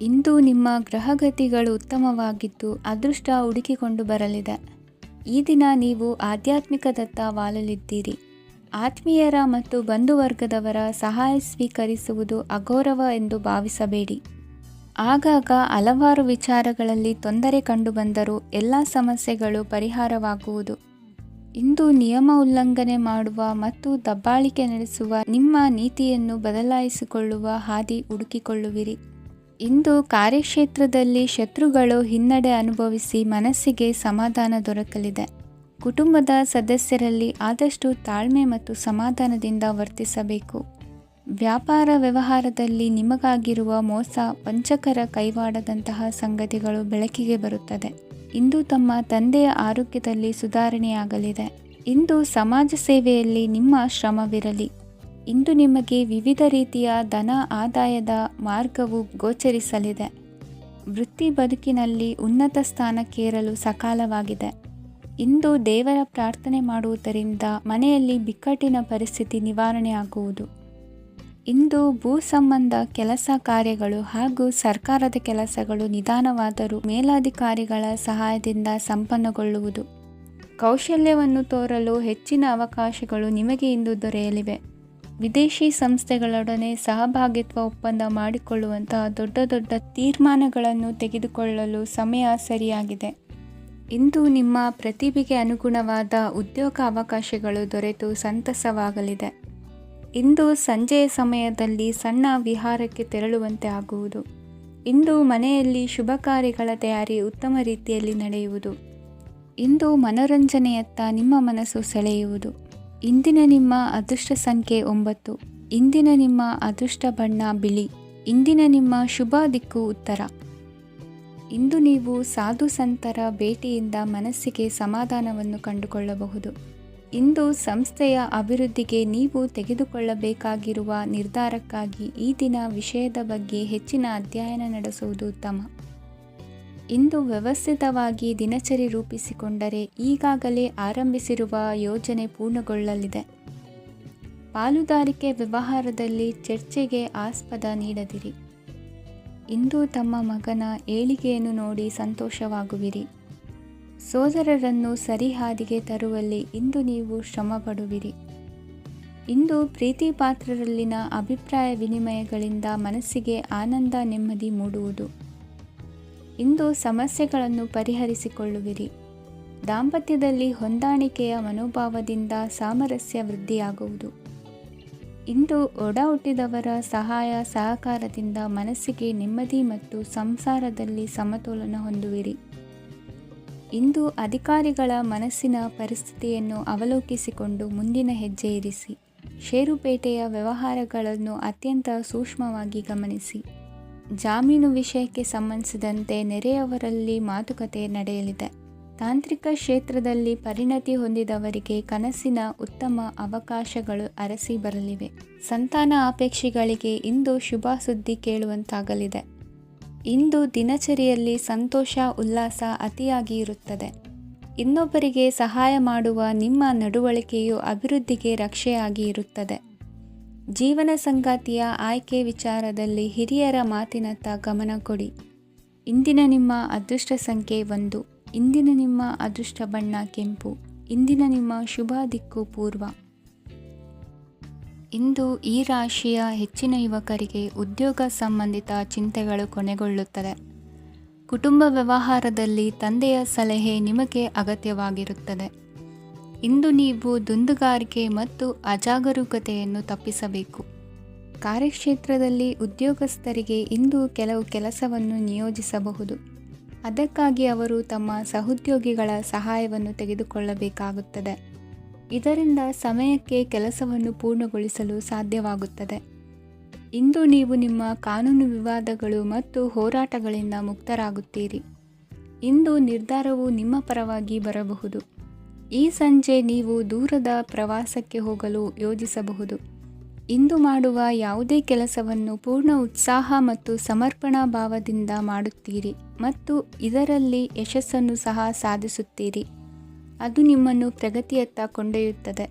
ಇಂದು ನಿಮ್ಮ ಗ್ರಹಗತಿಗಳು ಉತ್ತಮವಾಗಿದ್ದು ಅದೃಷ್ಟ ಹುಡುಕಿಕೊಂಡು ಬರಲಿದೆ. ಈ ದಿನ ನೀವು ಆಧ್ಯಾತ್ಮಿಕದತ್ತ ವಾಲಲಿದ್ದೀರಿ. ಆತ್ಮೀಯರ ಮತ್ತು ಬಂಧುವರ್ಗದವರ ಸಹಾಯ ಸ್ವೀಕರಿಸುವುದು ಅಗೌರವ ಎಂದು ಭಾವಿಸಬೇಡಿ. ಆಗಾಗ ಹಲವಾರು ವಿಚಾರಗಳಲ್ಲಿ ತೊಂದರೆ ಕಂಡುಬಂದರೂ ಎಲ್ಲ ಸಮಸ್ಯೆಗಳು ಪರಿಹಾರವಾಗುವುದು. ಇಂದು ನಿಯಮ ಉಲ್ಲಂಘನೆ ಮಾಡುವ ಮತ್ತು ದಬ್ಬಾಳಿಕೆ ನಡೆಸುವ ನಿಮ್ಮ ನೀತಿಯನ್ನು ಬದಲಾಯಿಸಿಕೊಳ್ಳುವ ಹಾದಿ ಹುಡುಕಿಕೊಳ್ಳುವಿರಿ. ಇಂದು ಕಾರ್ಯಕ್ಷೇತ್ರದಲ್ಲಿ ಶತ್ರುಗಳು ಹಿನ್ನಡೆ ಅನುಭವಿಸಿ ಮನಸ್ಸಿಗೆ ಸಮಾಧಾನ ದೊರಕಲಿದೆ. ಕುಟುಂಬದ ಸದಸ್ಯರಲ್ಲಿ ಆದಷ್ಟು ತಾಳ್ಮೆ ಮತ್ತು ಸಮಾಧಾನದಿಂದ ವರ್ತಿಸಬೇಕು. ವ್ಯಾಪಾರ ವ್ಯವಹಾರದಲ್ಲಿ ನಿಮಗಾಗಿರುವ ಮೋಸ, ವಂಚಕರ ಕೈವಾಡದಂತಹ ಸಂಗತಿಗಳು ಬೆಳಕಿಗೆ ಬರುತ್ತದೆ. ಇಂದು ತಮ್ಮ ತಂದೆಯ ಆರೋಗ್ಯದಲ್ಲಿ ಸುಧಾರಣೆಯಾಗಲಿದೆ. ಇಂದು ಸಮಾಜ ಸೇವೆಯಲ್ಲಿ ನಿಮ್ಮ ಶ್ರಮವಿರಲಿ. ಇಂದು ನಿಮಗೆ ವಿವಿಧ ರೀತಿಯ ಧನ ಆದಾಯದ ಮಾರ್ಗವು ಗೋಚರಿಸಲಿದೆ. ವೃತ್ತಿ ಬದುಕಿನಲ್ಲಿ ಉನ್ನತ ಸ್ಥಾನಕ್ಕೇರಲು ಸಕಾಲವಾಗಿದೆ. ಇಂದು ದೇವರ ಪ್ರಾರ್ಥನೆ ಮಾಡುವುದರಿಂದ ಮನೆಯಲ್ಲಿ ಬಿಕ್ಕಟ್ಟಿನ ಪರಿಸ್ಥಿತಿ ನಿವಾರಣೆಯಾಗುವುದು. ಇಂದು ಭೂ ಸಂಬಂಧ ಕೆಲಸ ಕಾರ್ಯಗಳು ಹಾಗೂ ಸರ್ಕಾರದ ಕೆಲಸಗಳು ನಿಧಾನವಾದರೂ ಮೇಲಾಧಿಕಾರಿಗಳ ಸಹಾಯದಿಂದ ಸಂಪನ್ನಗೊಳ್ಳುವುದು. ಕೌಶಲ್ಯವನ್ನು ತೋರಲು ಹೆಚ್ಚಿನ ಅವಕಾಶಗಳು ನಿಮಗೆ ಇಂದು ದೊರೆಯಲಿವೆ. ವಿದೇಶಿ ಸಂಸ್ಥೆಗಳೊಡನೆ ಸಹಭಾಗಿತ್ವ ಒಪ್ಪಂದ ಮಾಡಿಕೊಳ್ಳುವಂತಹ ದೊಡ್ಡ ದೊಡ್ಡ ತೀರ್ಮಾನಗಳನ್ನು ತೆಗೆದುಕೊಳ್ಳಲು ಸಮಯ ಸರಿಯಾಗಿದೆ. ಇಂದು ನಿಮ್ಮ ಪ್ರತಿಭೆಗೆ ಅನುಗುಣವಾದ ಉದ್ಯೋಗ ಅವಕಾಶಗಳು ದೊರೆತು ಸಂತಸವಾಗಲಿದೆ. ಇಂದು ಸಂಜೆಯ ಸಮಯದಲ್ಲಿ ಸಣ್ಣ ವಿಹಾರಕ್ಕೆ ತೆರಳುವಂತೆ ಆಗುವುದು. ಇಂದು ಮನೆಯಲ್ಲಿ ಶುಭ ಕಾರ್ಯಗಳ ತಯಾರಿ ಉತ್ತಮ ರೀತಿಯಲ್ಲಿ ನಡೆಯುವುದು. ಇಂದು ಮನೋರಂಜನೆಯತ್ತ ನಿಮ್ಮ ಮನಸ್ಸು ಸೆಳೆಯುವುದು. ಇಂದಿನ ನಿಮ್ಮ ಅದೃಷ್ಟ ಸಂಖ್ಯೆ 9. ಇಂದಿನ ನಿಮ್ಮ ಅದೃಷ್ಟ ಬಣ್ಣ ಬಿಳಿ. ಇಂದಿನ ನಿಮ್ಮ ಶುಭ ದಿಕ್ಕು ಉತ್ತರ. ಇಂದು ನೀವು ಸಾಧು ಸಂತರ ಭೇಟಿಯಿಂದ ಮನಸ್ಸಿಗೆ ಸಮಾಧಾನವನ್ನು ಕಂಡುಕೊಳ್ಳಬಹುದು. ಇಂದು ಸಂಸ್ಥೆಯ ಅಭಿವೃದ್ಧಿಗೆ ನೀವು ತೆಗೆದುಕೊಳ್ಳಬೇಕಾಗಿರುವ ನಿರ್ಧಾರಕ್ಕಾಗಿ ಈ ದಿನ ವಿಷಯದ ಬಗ್ಗೆ ಹೆಚ್ಚಿನ ಅಧ್ಯಯನ ನಡೆಸುವುದು ಉತ್ತಮ. ಇಂದು ವ್ಯವಸ್ಥಿತವಾಗಿ ದಿನಚರಿ ರೂಪಿಸಿಕೊಂಡರೆ ಈಗಾಗಲೇ ಆರಂಭಿಸಿರುವ ಯೋಜನೆ ಪೂರ್ಣಗೊಳ್ಳಲಿದೆ. ಪಾಲುದಾರಿಕೆ ವ್ಯವಹಾರದಲ್ಲಿ ಚರ್ಚೆಗೆ ಆಸ್ಪದ ನೀಡದಿರಿ. ಇಂದು ತಮ್ಮ ಮಗನ ಏಳಿಗೆಯನ್ನು ನೋಡಿ ಸಂತೋಷವಾಗುವಿರಿ. ಸೋದರರನ್ನು ಸರಿಹಾದಿಗೆ ತರುವಲ್ಲಿ ಇಂದು ನೀವು ಶ್ರಮಪಡುವಿರಿ. ಇಂದು ಪ್ರೀತಿ ಪಾತ್ರರಲ್ಲಿನ ಅಭಿಪ್ರಾಯ ವಿನಿಮಯಗಳಿಂದ ಮನಸ್ಸಿಗೆ ಆನಂದ ನೆಮ್ಮದಿ ಮೂಡುವುದು. ಇಂದು ಸಮಸ್ಯೆಗಳನ್ನು ಪರಿಹರಿಸಿಕೊಳ್ಳುವಿರಿ. ದಾಂಪತ್ಯದಲ್ಲಿ ಹೊಂದಾಣಿಕೆಯ ಮನೋಭಾವದಿಂದ ಸಾಮರಸ್ಯ ವೃದ್ಧಿಯಾಗುವುದು. ಇಂದು ಒಡ ಹುಟ್ಟಿದವರ ಸಹಾಯ ಸಹಕಾರದಿಂದ ಮನಸ್ಸಿಗೆ ನೆಮ್ಮದಿ ಮತ್ತು ಸಂಸಾರದಲ್ಲಿ ಸಮತೋಲನ ಹೊಂದುವಿರಿ. ಇಂದು ಅಧಿಕಾರಿಗಳ ಮನಸ್ಸಿನ ಪರಿಸ್ಥಿತಿಯನ್ನು ಅವಲೋಕಿಸಿಕೊಂಡು ಮುಂದಿನ ಹೆಜ್ಜೆ ಇರಿಸಿ. ಷೇರುಪೇಟೆಯ ವ್ಯವಹಾರಗಳನ್ನು ಅತ್ಯಂತ ಸೂಕ್ಷ್ಮವಾಗಿ ಗಮನಿಸಿ. ಜಾಮೀನು ವಿಷಯಕ್ಕೆ ಸಂಬಂಧಿಸಿದಂತೆ ನೆರೆಯವರಲ್ಲಿ ಮಾತುಕತೆ ನಡೆಯಲಿದೆ. ತಾಂತ್ರಿಕ ಕ್ಷೇತ್ರದಲ್ಲಿ ಪರಿಣತಿ ಹೊಂದಿದವರಿಗೆ ಕನಸಿನ ಉತ್ತಮ ಅವಕಾಶಗಳು ಅರಸಿ ಬರಲಿವೆ. ಸಂತಾನ ಅಪೇಕ್ಷಿಗಳಿಗೆ ಇಂದು ಶುಭ ಸುದ್ದಿ ಕೇಳುವಂತಾಗಲಿದೆ. ಇಂದು ದಿನಚರಿಯಲ್ಲಿ ಸಂತೋಷ ಉಲ್ಲಾಸ ಅತಿಯಾಗಿ ಇರುತ್ತದೆ. ಇನ್ನೊಬ್ಬರಿಗೆ ಸಹಾಯ ಮಾಡುವ ನಿಮ್ಮ ನಡವಳಿಕೆಯು ಅಭಿವೃದ್ಧಿಗೆ ರಕ್ಷೆಯಾಗಿ ಇರುತ್ತದೆ. ಜೀವನ ಸಂಗಾತಿಯ ಆಯ್ಕೆ ವಿಚಾರದಲ್ಲಿ ಹಿರಿಯರ ಮಾತಿನತ್ತ ಗಮನ ಕೊಡಿ. ಇಂದಿನ ನಿಮ್ಮ ಅದೃಷ್ಟ ಸಂಖ್ಯೆ 1. ಇಂದಿನ ನಿಮ್ಮ ಅದೃಷ್ಟ ಬಣ್ಣ ಕೆಂಪು. ಇಂದಿನ ನಿಮ್ಮ ಶುಭ ದಿಕ್ಕು ಪೂರ್ವ. ಇಂದು ಈ ರಾಶಿಯ ಹೆಚ್ಚಿನ ಯುವಕರಿಗೆ ಉದ್ಯೋಗ ಸಂಬಂಧಿತ ಚಿಂತೆಗಳು ಕೊನೆಗೊಳ್ಳುತ್ತದೆ. ಕುಟುಂಬ ವ್ಯವಹಾರದಲ್ಲಿ ತಂದೆಯ ಸಲಹೆ ನಿಮಗೆ ಅಗತ್ಯವಾಗಿರುತ್ತದೆ. ಇಂದು ನೀವು ದುಂದುಗಾರಿಕೆ ಮತ್ತು ಅಜಾಗರೂಕತೆಯನ್ನು ತಪ್ಪಿಸಬೇಕು. ಕಾರ್ಯಕ್ಷೇತ್ರದಲ್ಲಿ ಉದ್ಯೋಗಸ್ಥರಿಗೆ ಇಂದು ಕೆಲವು ಕೆಲಸವನ್ನು ನಿಯೋಜಿಸಬಹುದು. ಅದಕ್ಕಾಗಿ ಅವರು ತಮ್ಮ ಸಹೋದ್ಯೋಗಿಗಳ ಸಹಾಯವನ್ನು ತೆಗೆದುಕೊಳ್ಳಬೇಕಾಗುತ್ತದೆ. ಇದರಿಂದ ಸಮಯಕ್ಕೆ ಕೆಲಸವನ್ನು ಪೂರ್ಣಗೊಳಿಸಲು ಸಾಧ್ಯವಾಗುತ್ತದೆ. ಇಂದು ನೀವು ನಿಮ್ಮ ಕಾನೂನು ವಿವಾದಗಳು ಮತ್ತು ಹೋರಾಟಗಳಿಂದ ಮುಕ್ತರಾಗುತ್ತೀರಿ. ಇಂದು ನಿರ್ಧಾರವು ನಿಮ್ಮ ಪರವಾಗಿ ಬರಬಹುದು. ಈ ಸಂಜೆ ನೀವು ದೂರದ ಪ್ರವಾಸಕ್ಕೆ ಹೋಗಲು ಯೋಜಿಸಬಹುದು. ಇಂದು ಮಾಡುವ ಯಾವುದೇ ಕೆಲಸವನ್ನು ಪೂರ್ಣ ಉತ್ಸಾಹ ಮತ್ತು ಸಮರ್ಪಣಾ ಭಾವದಿಂದ ಮಾಡುತ್ತೀರಿ ಮತ್ತು ಇದರಲ್ಲಿ ಯಶಸ್ಸನ್ನು ಸಹ ಸಾಧಿಸುತ್ತೀರಿ. ಅದು ನಿಮ್ಮನ್ನು ಪ್ರಗತಿಯತ್ತ ಕೊಂಡೊಯ್ಯುತ್ತದೆ.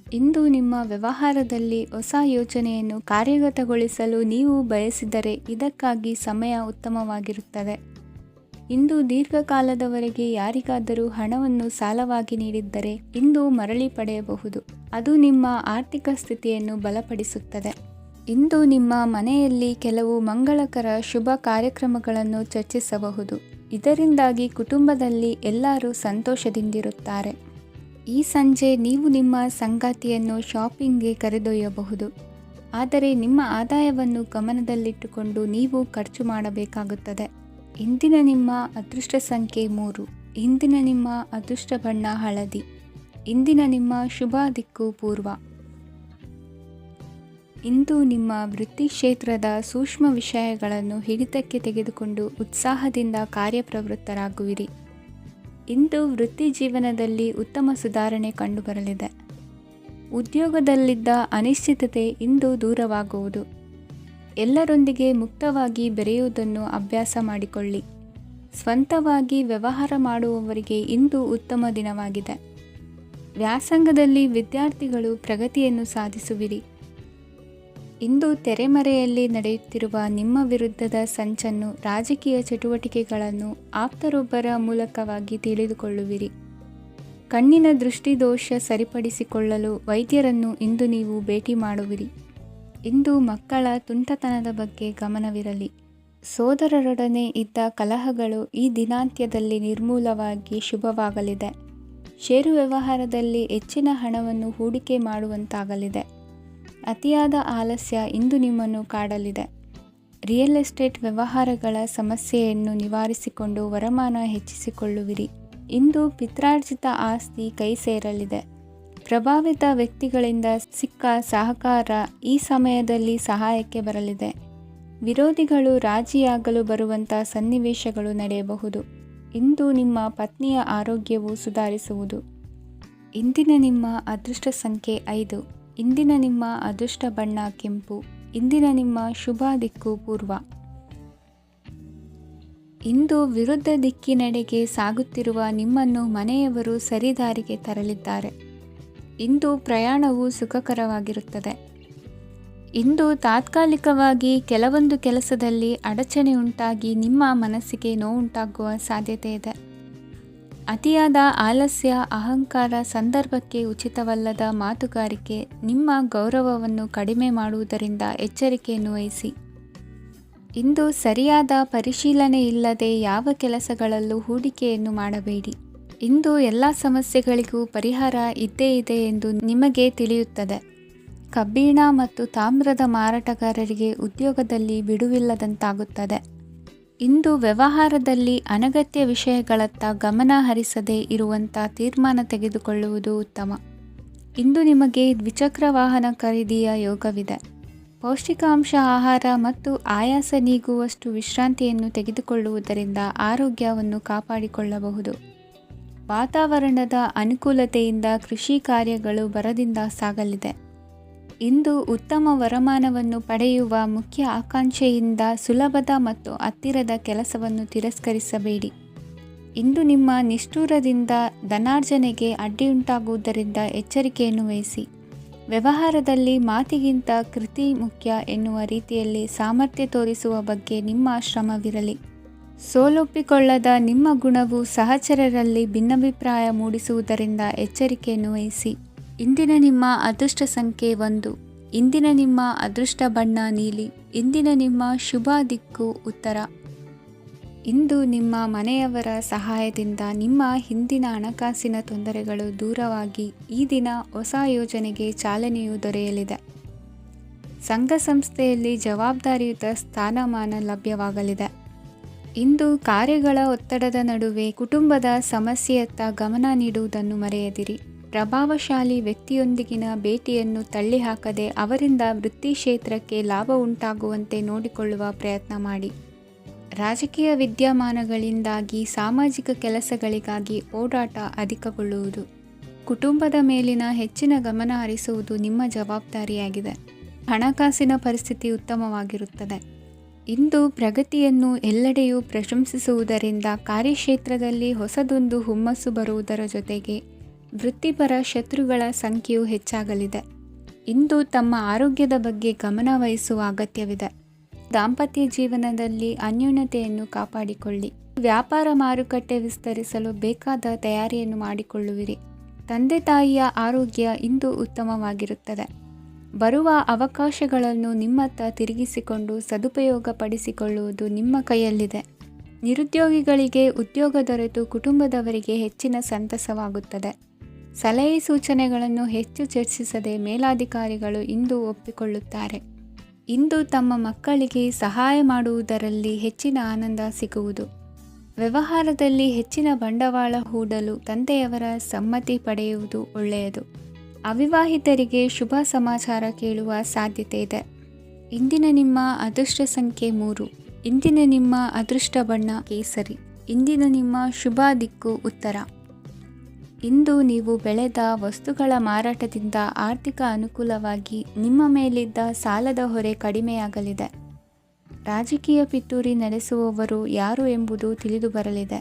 ಇಂದು ನಿಮ್ಮ ವ್ಯವಹಾರದಲ್ಲಿ ಹೊಸ ಯೋಜನೆಯನ್ನು ಕಾರ್ಯಗತಗೊಳಿಸಲು ನೀವು ಬಯಸಿದರೆ ಇದಕ್ಕಾಗಿ ಸಮಯ ಉತ್ತಮವಾಗಿರುತ್ತದೆ. ಇಂದು ದೀರ್ಘಕಾಲದವರೆಗೆ ಯಾರಿಗಾದರೂ ಹಣವನ್ನು ಸಾಲವಾಗಿ ನೀಡಿದ್ದರೆ ಇಂದು ಮರಳಿ ಪಡೆಯಬಹುದು. ಅದು ನಿಮ್ಮ ಆರ್ಥಿಕ ಸ್ಥಿತಿಯನ್ನು ಬಲಪಡಿಸುತ್ತದೆ. ಇಂದು ನಿಮ್ಮ ಮನೆಯಲ್ಲಿ ಕೆಲವು ಮಂಗಳಕರ ಶುಭ ಕಾರ್ಯಕ್ರಮಗಳನ್ನು ಚರ್ಚಿಸಬಹುದು. ಇದರಿಂದಾಗಿ ಕುಟುಂಬದಲ್ಲಿ ಎಲ್ಲರೂ ಸಂತೋಷದಿಂದಿರುತ್ತಾರೆ. ಈ ಸಂಜೆ ನೀವು ನಿಮ್ಮ ಸಂಗಾತಿಯನ್ನು ಶಾಪಿಂಗ್ಗೆ ಕರೆದೊಯ್ಯಬಹುದು. ಆದರೆ ನಿಮ್ಮ ಆದಾಯವನ್ನು ಗಮನದಲ್ಲಿಟ್ಟುಕೊಂಡು ನೀವು ಖರ್ಚು ಮಾಡಬೇಕಾಗುತ್ತದೆ. ಇಂದಿನ ನಿಮ್ಮ ಅದೃಷ್ಟ ಸಂಖ್ಯೆ 3. ಇಂದಿನ ನಿಮ್ಮ ಅದೃಷ್ಟ ಬಣ್ಣ ಹಳದಿ. ಇಂದಿನ ನಿಮ್ಮ ಶುಭ ದಿಕ್ಕು ಪೂರ್ವ. ಇಂದು ನಿಮ್ಮ ವೃತ್ತಿ ಕ್ಷೇತ್ರದ ಸೂಕ್ಷ್ಮ ವಿಷಯಗಳನ್ನು ಹಿಡಿತಕ್ಕೆ ತೆಗೆದುಕೊಂಡು ಉತ್ಸಾಹದಿಂದ ಕಾರ್ಯಪ್ರವೃತ್ತರಾಗುವಿರಿ. ಇಂದು ವೃತ್ತಿ ಜೀವನದಲ್ಲಿ ಉತ್ತಮ ಸುಧಾರಣೆ ಕಂಡುಬರಲಿದೆ. ಉದ್ಯೋಗದಲ್ಲಿದ್ದ ಅನಿಶ್ಚಿತತೆ ಇಂದು ದೂರವಾಗುವುದು. ಎಲ್ಲರೊಂದಿಗೆ ಮುಕ್ತವಾಗಿ ಬೆರೆಯುವುದನ್ನು ಅಭ್ಯಾಸ ಮಾಡಿಕೊಳ್ಳಿ. ಸ್ವಂತವಾಗಿ ವ್ಯವಹಾರ ಮಾಡುವವರಿಗೆ ಇಂದು ಉತ್ತಮ ದಿನವಾಗಿದೆ. ವ್ಯಾಸಂಗದಲ್ಲಿ ವಿದ್ಯಾರ್ಥಿಗಳು ಪ್ರಗತಿಯನ್ನು ಸಾಧಿಸುವಿರಿ. ಇಂದು ತೆರೆಮರೆಯಲ್ಲಿ ನಡೆಯುತ್ತಿರುವ ನಿಮ್ಮ ವಿರುದ್ಧದ ಸಂಚನ್ನು, ರಾಜಕೀಯ ಚಟುವಟಿಕೆಗಳನ್ನು ಆಪ್ತರೊಬ್ಬರ ಮೂಲಕವಾಗಿ ತಿಳಿದುಕೊಳ್ಳುವಿರಿ. ಕಣ್ಣಿನ ದೃಷ್ಟಿದೋಷ ಸರಿಪಡಿಸಿಕೊಳ್ಳಲು ವೈದ್ಯರನ್ನು ಇಂದು ನೀವು ಭೇಟಿ ಮಾಡುವಿರಿ. ಇಂದು ಮಕ್ಕಳ ತುಂಟತನದ ಬಗ್ಗೆ ಗಮನವಿರಲಿ. ಸೋದರರೊಡನೆ ಇದ್ದ ಕಲಹಗಳು ಈ ದಿನಾಂತ್ಯದಲ್ಲಿ ನಿರ್ಮೂಲವಾಗಿ ಶುಭವಾಗಲಿದೆ. ಷೇರು ವ್ಯವಹಾರದಲ್ಲಿ ಹೆಚ್ಚಿನ ಹಣವನ್ನು ಹೂಡಿಕೆ ಮಾಡುವಂತಾಗಲಿದೆ. ಅತಿಯಾದ ಆಲಸ್ಯ ಇಂದು ನಿಮ್ಮನ್ನು ಕಾಡಲಿದೆ. ರಿಯಲ್ ಎಸ್ಟೇಟ್ ವ್ಯವಹಾರಗಳ ಸಮಸ್ಯೆಯನ್ನು ನಿವಾರಿಸಿಕೊಂಡು ವರಮಾನ ಹೆಚ್ಚಿಸಿಕೊಳ್ಳುವಿರಿ. ಇಂದು ಪಿತ್ರಾರ್ಜಿತ ಆಸ್ತಿ ಕೈ ಸೇರಲಿದೆ. ಪ್ರಭಾವಿತ ವ್ಯಕ್ತಿಗಳಿಂದ ಸಿಕ್ಕ ಸಹಕಾರ ಈ ಸಮಯದಲ್ಲಿ ಸಹಾಯಕ್ಕೆ ಬರಲಿದೆ. ವಿರೋಧಿಗಳು ರಾಜಿಯಾಗಲು ಬರುವಂಥ ಸನ್ನಿವೇಶಗಳು ನಡೆಯಬಹುದು. ಇಂದು ನಿಮ್ಮ ಪತ್ನಿಯ ಆರೋಗ್ಯವು ಸುಧಾರಿಸುವುದು. ಇಂದಿನ ನಿಮ್ಮ ಅದೃಷ್ಟ ಸಂಖ್ಯೆ 5. ಇಂದಿನ ನಿಮ್ಮ ಅದೃಷ್ಟ ಬಣ್ಣ ಕೆಂಪು. ಇಂದಿನ ನಿಮ್ಮ ಶುಭ ದಿಕ್ಕು ಪೂರ್ವ. ಇಂದು ವಿರುದ್ಧ ದಿಕ್ಕಿನೆಡೆಗೆ ಸಾಗುತ್ತಿರುವ ನಿಮ್ಮನ್ನು ಮನೆಯವರು ಸರಿದಾರಿಗೆ ತರಲಿದ್ದಾರೆ. ಇಂದು ಪ್ರಯಾಣವು ಸುಖಕರವಾಗಿರುತ್ತದೆ. ಇಂದು ತಾತ್ಕಾಲಿಕವಾಗಿ ಕೆಲವೊಂದು ಕೆಲಸದಲ್ಲಿ ಅಡಚಣೆ ಉಂಟಾಗಿ ನಿಮ್ಮ ಮನಸ್ಸಿಗೆ ನೋವುಂಟಾಗುವ ಸಾಧ್ಯತೆ ಇದೆ. ಅತಿಯಾದ ಆಲಸ್ಯ, ಅಹಂಕಾರ, ಸಂದರ್ಭಕ್ಕೆ ಉಚಿತವಲ್ಲದ ಮಾತುಗಾರಿಕೆ ನಿಮ್ಮ ಗೌರವವನ್ನು ಕಡಿಮೆ ಮಾಡುವುದರಿಂದ ಎಚ್ಚರಿಕೆಯನ್ನು ವಹಿಸಿ. ಇಂದು ಸರಿಯಾದ ಪರಿಶೀಲನೆ ಇಲ್ಲದೆ ಯಾವ ಕೆಲಸಗಳಲ್ಲೂ ಹೂಡಿಕೆಯನ್ನು ಮಾಡಬೇಡಿ. ಇಂದು ಎಲ್ಲ ಸಮಸ್ಯೆಗಳಿಗೂ ಪರಿಹಾರ ಇದ್ದೇ ಇದೆ ಎಂದು ನಿಮಗೆ ತಿಳಿಯುತ್ತದೆ. ಕಬ್ಬಿಣ ಮತ್ತು ತಾಮ್ರದ ಮಾರಾಟಗಾರರಿಗೆ ಉದ್ಯೋಗದಲ್ಲಿ ಬಿಡುವಿಲ್ಲದಂತಾಗುತ್ತದೆ. ಇಂದು ವ್ಯವಹಾರದಲ್ಲಿ ಅನಗತ್ಯ ವಿಷಯಗಳತ್ತ ಗಮನ ಹರಿಸದೇ ಇರುವಂಥ ತೀರ್ಮಾನ ತೆಗೆದುಕೊಳ್ಳುವುದು ಉತ್ತಮ. ಇಂದು ನಿಮಗೆ ದ್ವಿಚಕ್ರ ವಾಹನ ಖರೀದಿಯ ಯೋಗವಿದೆ. ಪೌಷ್ಟಿಕಾಂಶ ಆಹಾರ ಮತ್ತು ಆಯಾಸ ನೀಗುವಷ್ಟು ವಿಶ್ರಾಂತಿಯನ್ನು ತೆಗೆದುಕೊಳ್ಳುವುದರಿಂದ ಆರೋಗ್ಯವನ್ನು ಕಾಪಾಡಿಕೊಳ್ಳಬಹುದು. ವಾತಾವರಣದ ಅನುಕೂಲತೆಯಿಂದ ಕೃಷಿ ಕಾರ್ಯಗಳು ಭರದಿಂದ ಸಾಗಲಿದೆ. ಇಂದು ಉತ್ತಮ ವರಮಾನವನ್ನು ಪಡೆಯುವ ಮುಖ್ಯ ಆಕಾಂಕ್ಷೆಯಿಂದ ಸುಲಭದ ಮತ್ತು ಹತ್ತಿರದ ಕೆಲಸವನ್ನು ತಿರಸ್ಕರಿಸಬೇಡಿ. ಇಂದು ನಿಮ್ಮ ನಿಷ್ಠುರದಿಂದ ಧನಾರ್ಜನೆಗೆ ಅಡ್ಡಿಯುಂಟಾಗುವುದರಿಂದ ಎಚ್ಚರಿಕೆಯನ್ನು ವಹಿಸಿ. ವ್ಯವಹಾರದಲ್ಲಿ ಮಾತಿಗಿಂತ ಕೃತಿ ಮುಖ್ಯ ಎನ್ನುವ ರೀತಿಯಲ್ಲಿ ಸಾಮರ್ಥ್ಯ ತೋರಿಸುವ ಬಗ್ಗೆ ನಿಮ್ಮ ಶ್ರಮವಿರಲಿ. ಸೋಲೊಪ್ಪಿಕೊಳ್ಳದ ನಿಮ್ಮ ಗುಣವು ಸಹಚರರಲ್ಲಿ ಭಿನ್ನಾಭಿಪ್ರಾಯ ಮೂಡಿಸುವುದರಿಂದ ಎಚ್ಚರಿಕೆಯನ್ನು ವಹಿಸಿ. ಇಂದಿನ ನಿಮ್ಮ ಅದೃಷ್ಟ ಸಂಖ್ಯೆ 1. ಇಂದಿನ ನಿಮ್ಮ ಅದೃಷ್ಟ ಬಣ್ಣ ನೀಲಿ. ಇಂದಿನ ನಿಮ್ಮ ಶುಭ ದಿಕ್ಕು ಉತ್ತರ. ಇಂದು ನಿಮ್ಮ ಮನೆಯವರ ಸಹಾಯದಿಂದ ನಿಮ್ಮ ಹಿಂದಿನ ಹಣಕಾಸಿನ ತೊಂದರೆಗಳು ದೂರವಾಗಿ ಈ ದಿನ ಹೊಸ ಯೋಜನೆಗೆ ಚಾಲನೆಯು ದೊರೆಯಲಿದೆ. ಸಂಘ ಸಂಸ್ಥೆಯಲ್ಲಿ ಜವಾಬ್ದಾರಿಯುತ ಸ್ಥಾನಮಾನ ಲಭ್ಯವಾಗಲಿದೆ. ಇಂದು ಕಾರ್ಯಗಳ ಒತ್ತಡದ ನಡುವೆ ಕುಟುಂಬದ ಸಮಸ್ಯೆಯತ್ತ ಗಮನ ನೀಡುವುದನ್ನು ಮರೆಯದಿರಿ. ಪ್ರಭಾವಶಾಲಿ ವ್ಯಕ್ತಿಯೊಂದಿಗಿನ ಭೇಟಿಯನ್ನು ತಳ್ಳಿಹಾಕದೆ ಅವರಿಂದ ವೃತ್ತಿ ಕ್ಷೇತ್ರಕ್ಕೆ ಲಾಭ ಉಂಟಾಗುವಂತೆ ನೋಡಿಕೊಳ್ಳುವ ಪ್ರಯತ್ನ ಮಾಡಿ. ರಾಜಕೀಯ ವಿದ್ಯಮಾನಗಳಿಂದಾಗಿ ಸಾಮಾಜಿಕ ಕೆಲಸಗಳಿಗಾಗಿ ಓಡಾಟ ಅಧಿಕಗೊಳ್ಳುವುದು. ಕುಟುಂಬದ ಮೇಲಿನ ಹೆಚ್ಚಿನ ಗಮನ ಹರಿಸುವುದು ನಿಮ್ಮ ಜವಾಬ್ದಾರಿಯಾಗಿದೆ. ಹಣಕಾಸಿನ ಪರಿಸ್ಥಿತಿ ಉತ್ತಮವಾಗಿರುತ್ತದೆ. ಇಂದು ಪ್ರಗತಿಯನ್ನು ಎಲ್ಲೆಡೆಯೂ ಪ್ರಶಂಸಿಸುವುದರಿಂದ ಕಾರ್ಯಕ್ಷೇತ್ರದಲ್ಲಿ ಹೊಸದೊಂದು ಹುಮ್ಮಸ್ಸು ಬರುವುದರ ಜೊತೆಗೆ ವೃತ್ತಿಪರ ಶತ್ರುಗಳ ಸಂಖ್ಯೆಯು ಹೆಚ್ಚಾಗಲಿದೆ. ಇಂದು ತಮ್ಮ ಆರೋಗ್ಯದ ಬಗ್ಗೆ ಗಮನ ವಹಿಸುವ ಅಗತ್ಯವಿದೆ. ದಾಂಪತ್ಯ ಜೀವನದಲ್ಲಿ ಅನ್ಯೋನ್ಯತೆಯನ್ನು ಕಾಪಾಡಿಕೊಳ್ಳಿ. ವ್ಯಾಪಾರ ಮಾರುಕಟ್ಟೆ ವಿಸ್ತರಿಸಲು ಬೇಕಾದ ತಯಾರಿಯನ್ನು ಮಾಡಿಕೊಳ್ಳುವಿರಿ. ತಂದೆ ತಾಯಿಯ ಆರೋಗ್ಯ ಇಂದು ಉತ್ತಮವಾಗಿರುತ್ತದೆ. ಬರುವ ಅವಕಾಶಗಳನ್ನು ನಿಮ್ಮತ್ತ ತಿರುಗಿಸಿಕೊಂಡು ಸದುಪಯೋಗಪಡಿಸಿಕೊಳ್ಳುವುದು ನಿಮ್ಮ ಕೈಯಲ್ಲಿದೆ. ನಿರುದ್ಯೋಗಿಗಳಿಗೆ ಉದ್ಯೋಗ ದೊರೆತು ಕುಟುಂಬದವರಿಗೆ ಹೆಚ್ಚಿನ ಸಂತಸವಾಗುತ್ತದೆ. ಸಲಹೆ ಸೂಚನೆಗಳನ್ನು ಹೆಚ್ಚು ಚರ್ಚಿಸದೆ ಮೇಲಾಧಿಕಾರಿಗಳು ಇಂದು ಒಪ್ಪಿಕೊಳ್ಳುತ್ತಾರೆ. ಇಂದು ತಮ್ಮ ಮಕ್ಕಳಿಗೆ ಸಹಾಯ ಮಾಡುವುದರಲ್ಲಿ ಹೆಚ್ಚಿನ ಆನಂದ ಸಿಗುವುದು. ವ್ಯವಹಾರದಲ್ಲಿ ಹೆಚ್ಚಿನ ಬಂಡವಾಳ ಹೂಡಲು ತಂದೆಯವರ ಸಮ್ಮತಿ ಪಡೆಯುವುದು ಒಳ್ಳೆಯದು. ಅವಿವಾಹಿತರಿಗೆ ಶುಭ ಸಮಾಚಾರ ಕೇಳುವ ಸಾಧ್ಯತೆ ಇದೆ. ಇಂದಿನ ನಿಮ್ಮ ಅದೃಷ್ಟ ಸಂಖ್ಯೆ 3. ಇಂದಿನ ನಿಮ್ಮ ಅದೃಷ್ಟ ಬಣ್ಣ ಕೇಸರಿ. ಇಂದಿನ ನಿಮ್ಮ ಶುಭ ದಿಕ್ಕು ಉತ್ತರ. ಇಂದು ನೀವು ಬೆಳೆದ ವಸ್ತುಗಳ ಮಾರಾಟದಿಂದ ಆರ್ಥಿಕ ಅನುಕೂಲವಾಗಿ ನಿಮ್ಮ ಮೇಲಿದ್ದ ಸಾಲದ ಹೊರೆ ಕಡಿಮೆಯಾಗಲಿದೆ. ರಾಜಕೀಯ ಪಿತೂರಿ ನಡೆಸುವವರು ಯಾರು ಎಂಬುದು ತಿಳಿದು ಬರಲಿದೆ.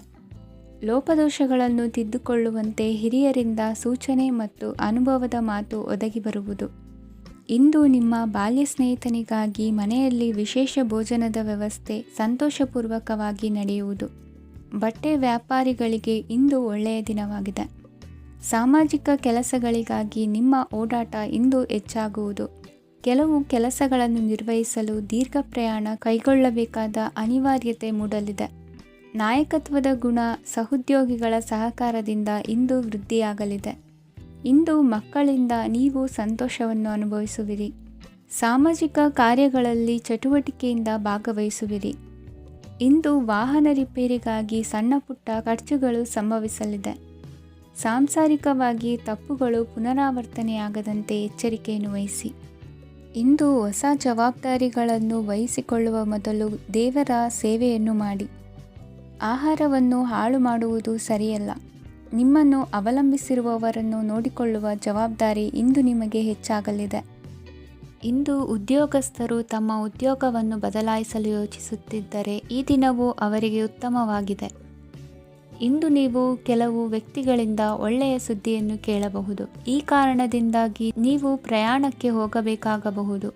ಲೋಪದೋಷಗಳನ್ನು ತಿದ್ದುಕೊಳ್ಳುವಂತೆ ಹಿರಿಯರಿಂದ ಸೂಚನೆ ಮತ್ತು ಅನುಭವದ ಮಾತು ಒದಗಿ ಬರುವುದು. ಇಂದು ನಿಮ್ಮ ಬಾಲ್ಯ ಸ್ನೇಹಿತನಿಗಾಗಿ ಮನೆಯಲ್ಲಿ ವಿಶೇಷ ಭೋಜನದ ವ್ಯವಸ್ಥೆ ಸಂತೋಷಪೂರ್ವಕವಾಗಿ ನಡೆಯುವುದು. ಬಟ್ಟೆ ವ್ಯಾಪಾರಿಗಳಿಗೆ ಇಂದು ಒಳ್ಳೆಯ ದಿನವಾಗಿದೆ. ಸಾಮಾಜಿಕ ಕೆಲಸಗಳಿಗಾಗಿ ನಿಮ್ಮ ಓಡಾಟ ಇಂದು ಹೆಚ್ಚಾಗುವುದು. ಕೆಲವು ಕೆಲಸಗಳನ್ನು ನಿರ್ವಹಿಸಲು ದೀರ್ಘ ಪ್ರಯಾಣ ಕೈಗೊಳ್ಳಬೇಕಾದ ಅನಿವಾರ್ಯತೆ ಮೂಡಲಿದೆ. ನಾಯಕತ್ವದ ಗುಣ ಸಹೋದ್ಯೋಗಿಗಳ ಸಹಕಾರದಿಂದ ಇಂದು ವೃದ್ಧಿಯಾಗಲಿದೆ. ಇಂದು ಮಕ್ಕಳಿಂದ ನೀವು ಸಂತೋಷವನ್ನು ಅನುಭವಿಸುವಿರಿ. ಸಾಮಾಜಿಕ ಕಾರ್ಯಗಳಲ್ಲಿ ಚಟುವಟಿಕೆಯಿಂದ ಭಾಗವಹಿಸುವಿರಿ. ಇಂದು ವಾಹನ ರಿಪೇರಿಗಾಗಿ ಸಣ್ಣ ಪುಟ್ಟ ಖರ್ಚುಗಳು ಸಂಭವಿಸಲಿದೆ. ಸಾಂಸಾರಿಕವಾಗಿ ತಪ್ಪುಗಳು ಪುನರಾವರ್ತನೆಯಾಗದಂತೆ ಎಚ್ಚರಿಕೆಯನ್ನು ವಹಿಸಿ. ಇಂದು ಹೊಸ ಜವಾಬ್ದಾರಿಗಳನ್ನು ವಹಿಸಿಕೊಳ್ಳುವ ಮೊದಲು ದೇವರ ಸೇವೆಯನ್ನು ಮಾಡಿ. ಆಹಾರವನ್ನು ಹಾಳು ಮಾಡುವುದು ಸರಿಯಲ್ಲ. ನಿಮ್ಮನ್ನು ಅವಲಂಬಿಸಿರುವವರನ್ನು ನೋಡಿಕೊಳ್ಳುವ ಜವಾಬ್ದಾರಿ ಇಂದು ನಿಮಗೆ ಹೆಚ್ಚಾಗಲಿದೆ. ಇಂದು ಉದ್ಯೋಗಸ್ಥರು ತಮ್ಮ ಉದ್ಯೋಗವನ್ನು ಬದಲಾಯಿಸಲು ಯೋಚಿಸುತ್ತಿದ್ದರೆ ಈ ದಿನವೂ ಅವರಿಗೆ ಉತ್ತಮವಾಗಿದೆ. ಇಂದು ನೀವು ಕೆಲವು ವ್ಯಕ್ತಿಗಳಿಂದ ಒಳ್ಳೆಯ ಸುದ್ದಿಯನ್ನು ಕೇಳಬಹುದು. ಈ ಕಾರಣದಿಂದಾಗಿ ನೀವು ಪ್ರಯಾಣಕ್ಕೆ ಹೋಗಬೇಕಾಗಬಹುದು.